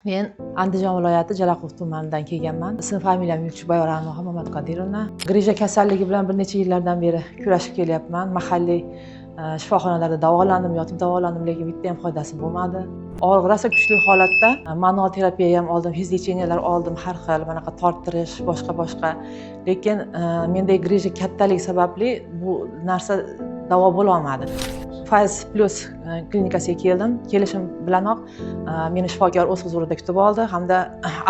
Men Andijon viloyati Jalaquv tumanidan kelganman. Ism familiyam Yulchiboyeva Ra'noha Mamatqodirovna. Grija kasalligi bilan bir necha yillardan beri kurashib kelyapman. Mahalliy shifoxonalarda davolandim, yotib davolandim, lekin bitta ham foydasi bo'lmadi. Og'riq rosa kuchli holatda manual terapiya ham oldim, fizioterapiyalar oldim, har xil manaqa torttirish, boshqa. Lekin mendagi grija kattaligi sababli bu narsa davo bo'la olmadi. Faiz Plus klinikasiga keldim. Kelishim bilanoq meni shifokor o'z huzurida kutib oldi hamda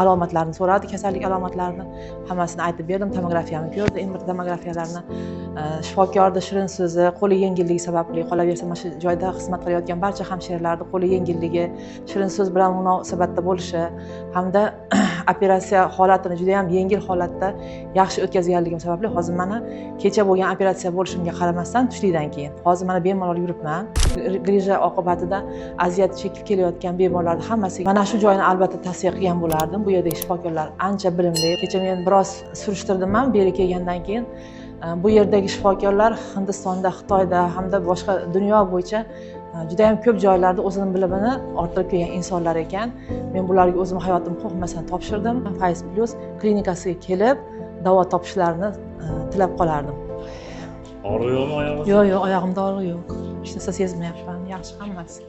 alomatlarini so'radi, kasallik alomatlarini hammasini aytib berdim. Tomografiyani ko'rdi, MR tomografiyalarni. Shifokorning shirin so'zi, qo'li yengilligi sababli, qolaversa mana shu joyda xizmat qilayotgan barcha hamshiralarning qo'li yengilligi, shirin so'z bilan munosabatda bo'lishi hamda operatsiya holatini juda ham yengil holatda yaxshi o'tkazganligim sababli hozir mana kecha bo'lgan operatsiya bo'lishimga qaramasdan tushlikdan keyin hozir mana bemalol yuribman. Grija oqibatida aziyat chekib kelayotgan bemorlarning hammasiga mana shu joyni albatta tavsiya qilgan bo'lardim. Bu yerdagi shifokorlar ancha bilimli. Kecha men biroz surishtirdim ham bu yerga kelgandan keyin. Bu yerdagi shifokorlar Hindistonda, Xitoyda hamda boshqa dunyo bo'yicha juda ham ko'p joylarda o'zining bilimini orttirib kelgan insonlar ekan. Men bularga o'zim hayotim qo'rqmasdan topshirdim. Faiz Plus klinikasiga kelib davo topishlarini tilab qolardim. Og'riq yo'qmi oyog'ingiz? Yo'q, oyog'imda og'riq yo'q. Hech narsa sezmayapman. Yaxshi hammasi.